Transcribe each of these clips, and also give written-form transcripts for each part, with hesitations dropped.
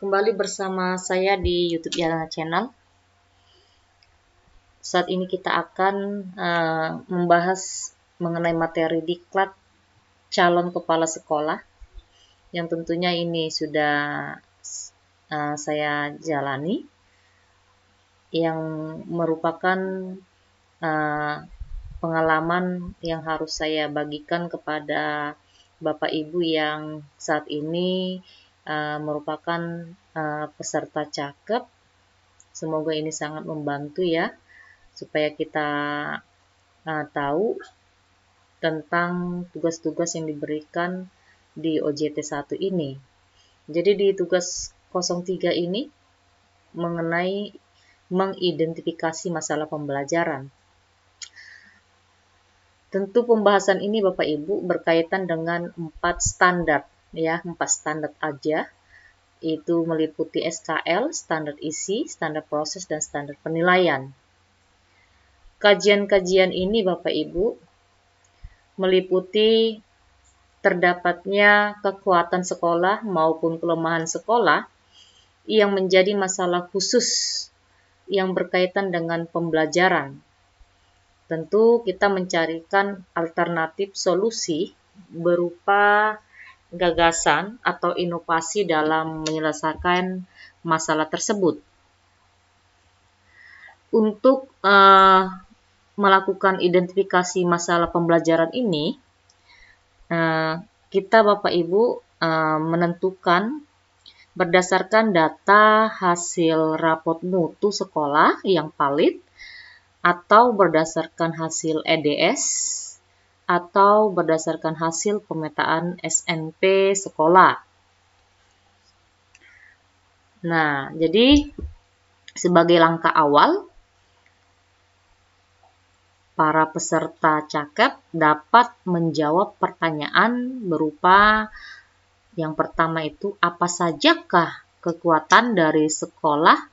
Kembali bersama saya di YouTube Yana Channel. Saat ini kita akan membahas mengenai materi diklat calon kepala sekolah, yang tentunya ini sudah saya jalani, yang merupakan pengalaman yang harus saya bagikan kepada Bapak Ibu yang saat ini merupakan peserta cakep. Semoga ini sangat membantu ya, supaya kita tahu tentang tugas-tugas yang diberikan di OJT 1 ini. Jadi di tugas 03 ini mengenai mengidentifikasi masalah pembelajaran. Tentu pembahasan ini Bapak Ibu berkaitan dengan 4 standar ya, 4 standar aja. Itu meliputi SKL, standar isi, standar proses, dan standar penilaian. Kajian-kajian ini Bapak Ibu meliputi terdapatnya kekuatan sekolah maupun kelemahan sekolah yang menjadi masalah khusus yang berkaitan dengan pembelajaran. Tentu kita mencarikan alternatif solusi berupa gagasan atau inovasi dalam menyelesaikan masalah tersebut. Untuk melakukan identifikasi masalah pembelajaran ini, kita Bapak Ibu menentukan berdasarkan data hasil rapot mutu sekolah yang valid, atau berdasarkan hasil EDS, atau berdasarkan hasil pemetaan SNP sekolah. Nah, jadi sebagai langkah awal, para peserta cakep dapat menjawab pertanyaan berupa yang pertama itu, apa sajakah kekuatan dari sekolah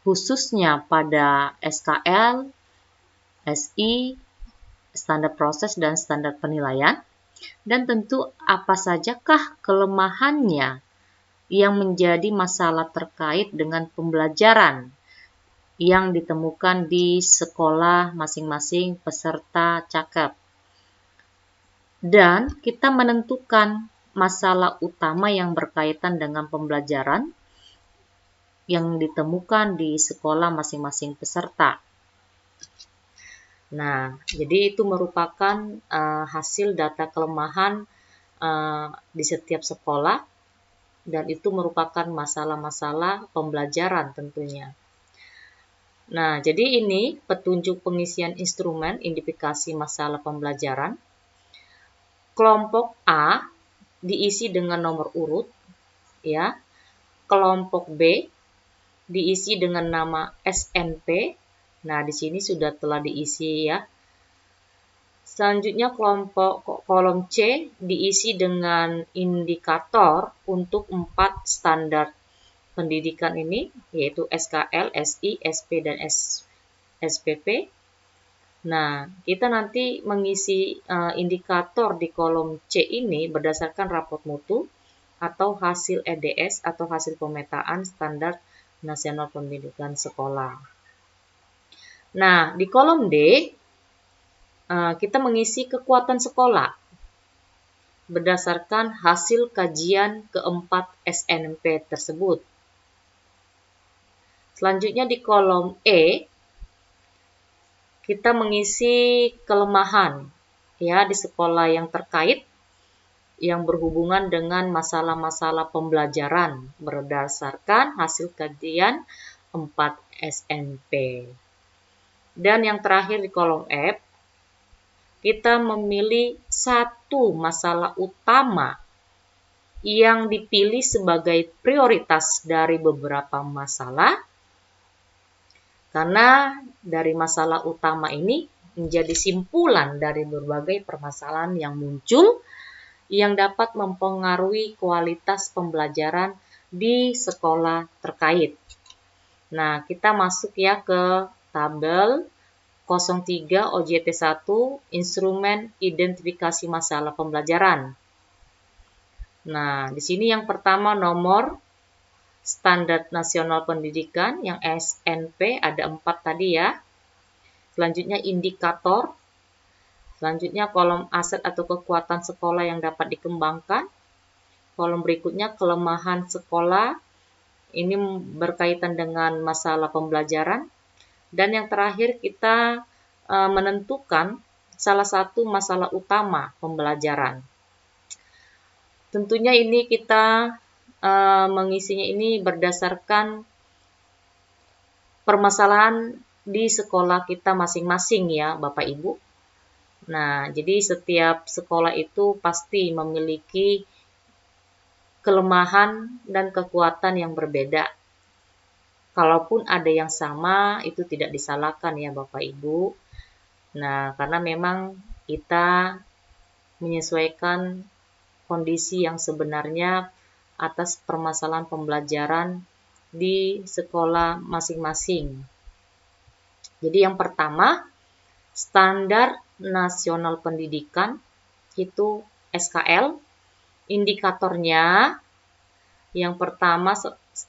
khususnya pada SKL, SI, standar proses, dan standar penilaian, dan tentu apa sajakah kelemahannya yang menjadi masalah terkait dengan pembelajaran yang ditemukan di sekolah masing-masing peserta cakep. Dan kita menentukan masalah utama yang berkaitan dengan pembelajaran yang ditemukan di sekolah masing-masing peserta. Nah, jadi itu merupakan hasil data kelemahan di setiap sekolah, dan itu merupakan masalah-masalah pembelajaran tentunya. Nah, jadi ini petunjuk pengisian instrumen identifikasi masalah pembelajaran. Kelompok A diisi dengan nomor urut, ya. Kelompok B diisi dengan nama SNP. Nah, di sini sudah telah diisi ya. Selanjutnya kolom C diisi dengan indikator untuk 4 standar pendidikan ini, yaitu SKL, SI, SP, dan SPP. Nah, kita nanti mengisi indikator di kolom C ini berdasarkan rapot mutu atau hasil EDS atau hasil pemetaan standar nasional pendidikan sekolah. Nah, di kolom D kita mengisi kekuatan sekolah berdasarkan hasil kajian keempat SNP tersebut. Selanjutnya di kolom E kita mengisi kelemahan ya di sekolah yang terkait yang berhubungan dengan masalah-masalah pembelajaran berdasarkan hasil kajian 4 SNP. Dan yang terakhir di kolom F, kita memilih satu masalah utama yang dipilih sebagai prioritas dari beberapa masalah, karena dari masalah utama ini menjadi simpulan dari berbagai permasalahan yang muncul yang dapat mempengaruhi kualitas pembelajaran di sekolah terkait. Nah, kita masuk ya ke tabel 03 OJT 1 instrumen identifikasi masalah pembelajaran. Nah, di sini yang pertama nomor Standar Nasional Pendidikan yang SNP ada 4 tadi ya. Selanjutnya indikator. Selanjutnya kolom aset atau kekuatan sekolah yang dapat dikembangkan. Kolom berikutnya kelemahan sekolah. Ini berkaitan dengan masalah pembelajaran. Dan yang terakhir kita menentukan salah satu masalah utama pembelajaran. Tentunya ini kita mengisinya ini berdasarkan permasalahan di sekolah kita masing-masing ya Bapak Ibu. Nah, jadi setiap sekolah itu pasti memiliki kelemahan dan kekuatan yang berbeda. Kalaupun ada yang sama, itu tidak disalahkan ya Bapak Ibu. Nah, karena memang kita menyesuaikan kondisi yang sebenarnya atas permasalahan pembelajaran di sekolah masing-masing. Jadi yang pertama, Standar Nasional Pendidikan itu SKL. Indikatornya yang pertama,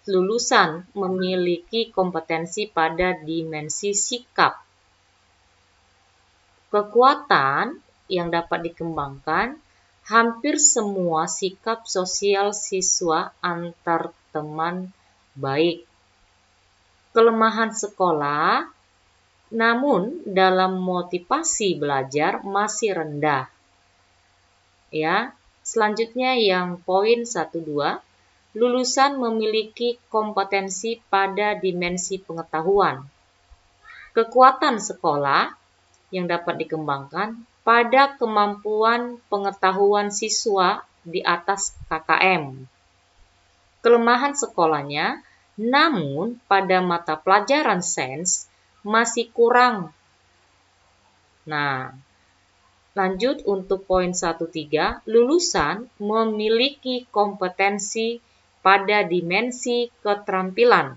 lulusan memiliki kompetensi pada dimensi sikap. Kekuatan yang dapat dikembangkan, hampir semua sikap sosial siswa antar teman baik. Kelemahan sekolah, namun dalam motivasi belajar masih rendah. Ya, selanjutnya yang poin 1-2, lulusan memiliki kompetensi pada dimensi pengetahuan. Kekuatan sekolah yang dapat dikembangkan pada kemampuan pengetahuan siswa di atas KKM. Kelemahan sekolahnya, namun pada mata pelajaran sains masih kurang. Nah, lanjut untuk poin 1-3, lulusan memiliki kompetensi pada dimensi keterampilan.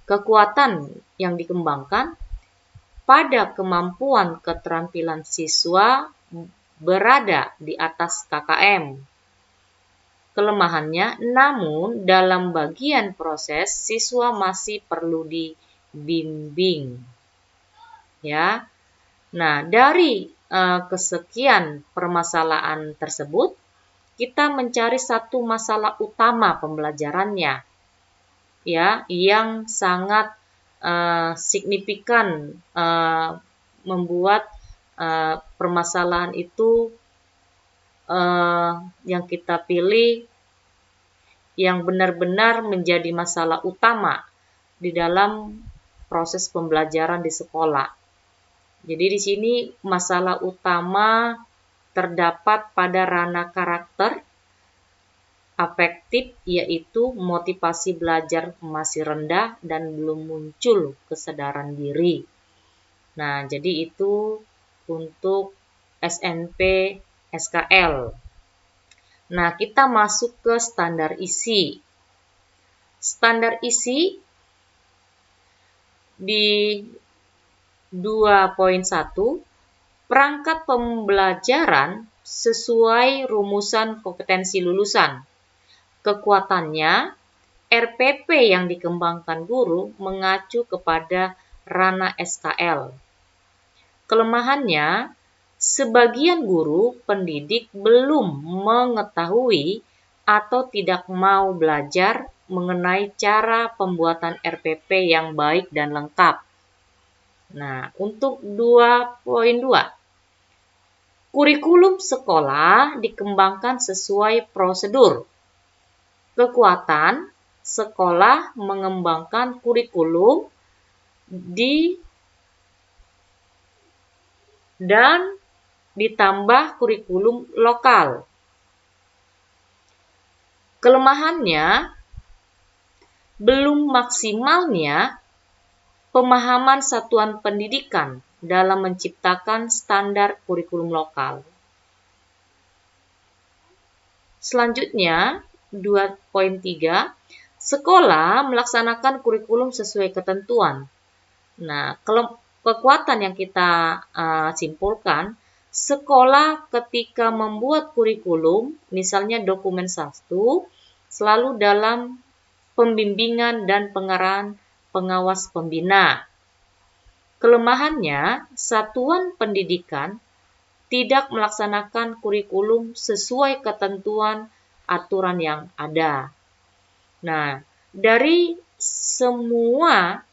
Kekuatan yang dikembangkan pada kemampuan keterampilan siswa berada di atas KKM. Kelemahannya, namun dalam bagian proses siswa masih perlu dibimbing. Ya. Nah, dari kesekian permasalahan tersebut, kita mencari satu masalah utama pembelajarannya, ya, yang sangat signifikan membuat permasalahan itu yang kita pilih yang benar-benar menjadi masalah utama di dalam proses pembelajaran di sekolah. Jadi di sini masalah utama terdapat pada ranah karakter, afektif, yaitu motivasi belajar masih rendah dan belum muncul kesadaran diri. Nah, jadi itu untuk SNP SKL. Nah, kita masuk ke standar isi. Standar isi di 2.1, perangkat pembelajaran sesuai rumusan kompetensi lulusan. Kekuatannya, RPP yang dikembangkan guru mengacu kepada ranah SKL. Kelemahannya, sebagian guru pendidik belum mengetahui atau tidak mau belajar mengenai cara pembuatan RPP yang baik dan lengkap. Nah, untuk 2.2, kurikulum sekolah dikembangkan sesuai prosedur. Kekuatan sekolah mengembangkan kurikulum dan ditambah kurikulum lokal. Kelemahannya, belum maksimalnya pemahaman satuan pendidikan dalam menciptakan standar kurikulum lokal. Selanjutnya, 2.3, sekolah melaksanakan kurikulum sesuai ketentuan. Nah, kekuatan yang kita simpulkan, sekolah ketika membuat kurikulum, misalnya dokumen 1, selalu dalam pembimbingan dan pengarahan pengawas pembina. Kelemahannya, satuan pendidikan tidak melaksanakan kurikulum sesuai ketentuan aturan yang ada. Nah, dari semua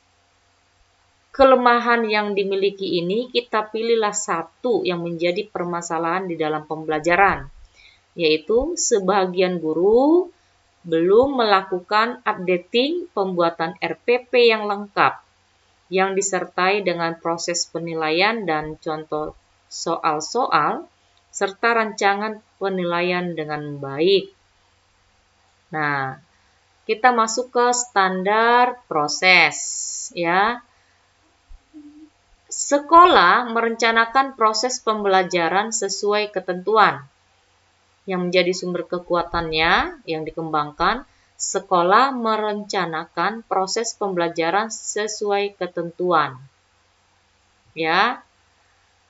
kelemahan yang dimiliki ini, kita pilihlah satu yang menjadi permasalahan di dalam pembelajaran, yaitu sebagian guru belum melakukan updating pembuatan RPP yang lengkap, yang disertai dengan proses penilaian dan contoh soal-soal, serta rancangan penilaian dengan baik. Nah, kita masuk ke standar proses, ya. Sekolah merencanakan proses pembelajaran sesuai ketentuan. Yang menjadi sumber kekuatannya yang dikembangkan, sekolah merencanakan proses pembelajaran sesuai ketentuan. Ya.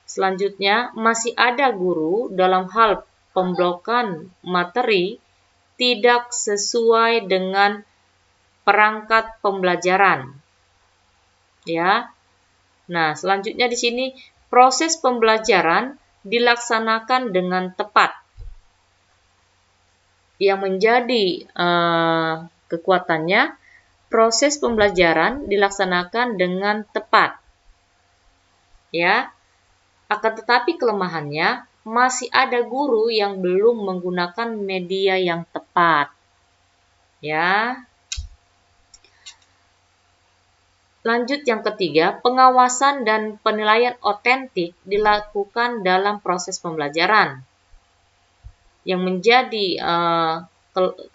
Selanjutnya, masih ada guru dalam hal pemblokan materi tidak sesuai dengan perangkat pembelajaran. Ya. Nah, selanjutnya di sini proses pembelajaran dilaksanakan dengan tepat. Yang menjadi kekuatannya, proses pembelajaran dilaksanakan dengan tepat. Ya. Akan tetapi kelemahannya, masih ada guru yang belum menggunakan media yang tepat. Ya. Lanjut yang ketiga, pengawasan dan penilaian otentik dilakukan dalam proses pembelajaran. Yang menjadi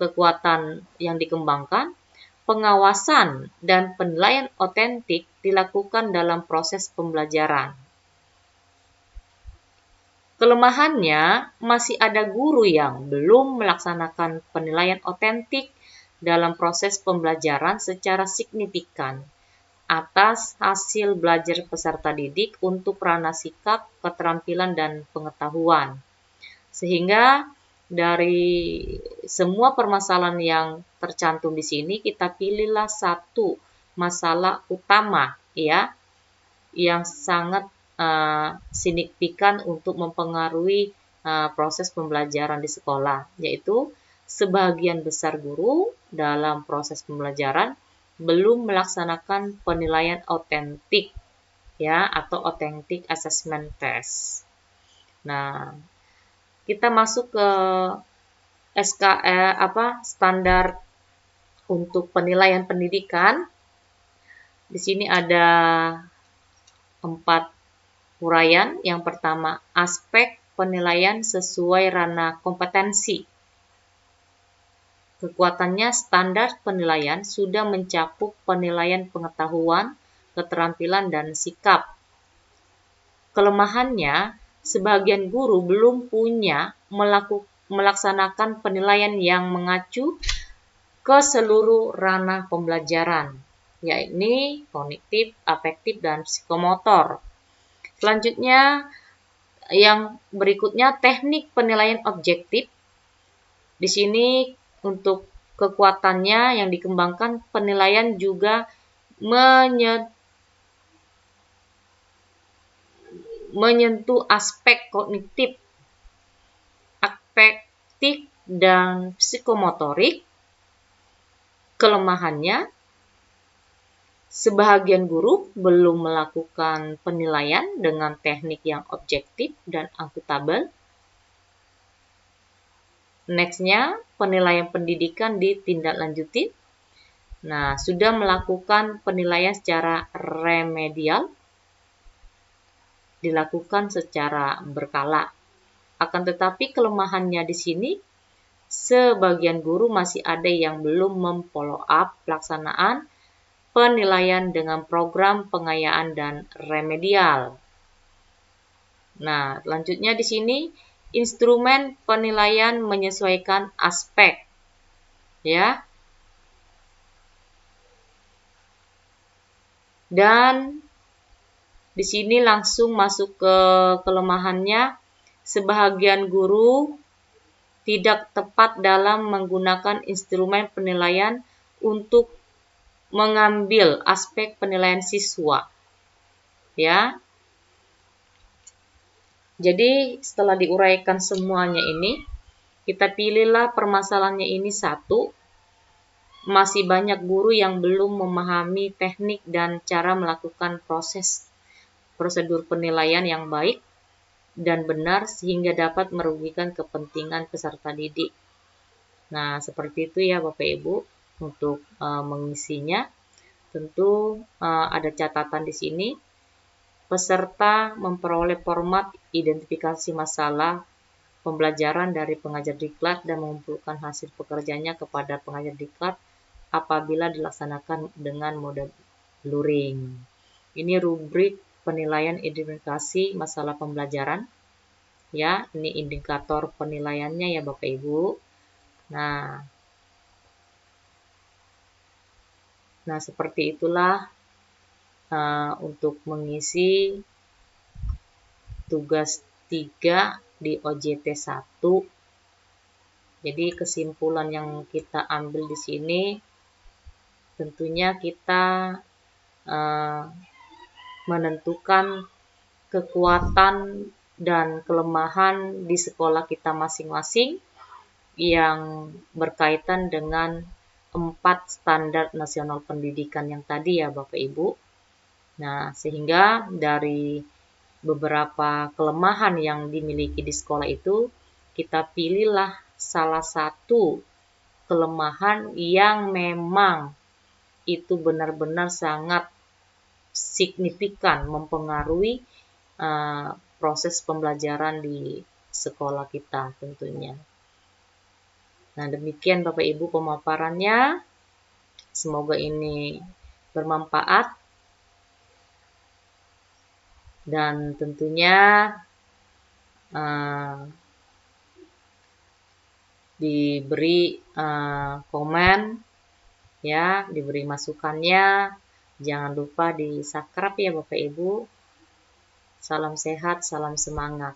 kekuatan yang dikembangkan, pengawasan dan penilaian otentik dilakukan dalam proses pembelajaran. Kelemahannya, masih ada guru yang belum melaksanakan penilaian otentik dalam proses pembelajaran secara signifikan atas hasil belajar peserta didik untuk ranah sikap, keterampilan, dan pengetahuan. Sehingga dari semua permasalahan yang tercantum di sini, kita pilihlah satu masalah utama, ya, yang sangat signifikan untuk mempengaruhi proses pembelajaran di sekolah, yaitu sebagian besar guru dalam proses pembelajaran belum melaksanakan penilaian otentik, ya, atau authentic assessment test. Nah, kita masuk ke standar untuk penilaian pendidikan. Di sini ada 4 uraian. Yang pertama, aspek penilaian sesuai ranah kompetensi. Kekuatannya, standar penilaian sudah mencakup penilaian pengetahuan, keterampilan, dan sikap. Kelemahannya, sebagian guru belum punya melaksanakan penilaian yang mengacu ke seluruh ranah pembelajaran, yakni kognitif, afektif, dan psikomotor. Selanjutnya, yang berikutnya, teknik penilaian objektif. Di sini untuk kekuatannya yang dikembangkan, penilaian juga menyentuh aspek kognitif, afektif, dan psikomotorik. Kelemahannya, sebagian guru belum melakukan penilaian dengan teknik yang objektif dan akuntabel. Nextnya, penilaian pendidikan ditindaklanjuti. Nah, sudah melakukan penilaian secara remedial, dilakukan secara berkala. Akan tetapi kelemahannya di sini, sebagian guru masih ada yang belum memfollow up pelaksanaan penilaian dengan program pengayaan dan remedial. Nah, selanjutnya di sini, instrumen penilaian menyesuaikan aspek, ya. Dan di sini langsung masuk ke kelemahannya, sebagian guru tidak tepat dalam menggunakan instrumen penilaian untuk mengambil aspek penilaian siswa, ya. Jadi setelah diuraikan semuanya ini, kita pilihlah permasalahannya ini satu. Masih banyak guru yang belum memahami teknik dan cara melakukan prosedur penilaian yang baik dan benar sehingga dapat merugikan kepentingan peserta didik. Nah, seperti itu ya Bapak Ibu untuk mengisinya. Tentu ada catatan di sini. Peserta memperoleh format identifikasi masalah pembelajaran dari pengajar diklat dan mengumpulkan hasil pekerjaannya kepada pengajar diklat apabila dilaksanakan dengan mode luring. Ini rubrik penilaian identifikasi masalah pembelajaran. Ya, ini indikator penilaiannya ya Bapak Ibu. Nah, seperti itulah untuk mengisi tugas 3 di OJT 1. Jadi kesimpulan yang kita ambil di sini tentunya kita menentukan kekuatan dan kelemahan di sekolah kita masing-masing yang berkaitan dengan 4 standar nasional pendidikan yang tadi ya Bapak Ibu. Nah, sehingga dari beberapa kelemahan yang dimiliki di sekolah itu, kita pilihlah salah satu kelemahan yang memang itu benar-benar sangat signifikan mempengaruhi proses pembelajaran di sekolah kita tentunya. Nah, demikian Bapak Ibu pemaparannya. Semoga ini bermanfaat. Dan tentunya diberi komen ya, diberi masukannya. Jangan lupa di subscribe ya Bapak Ibu. Salam sehat, salam semangat.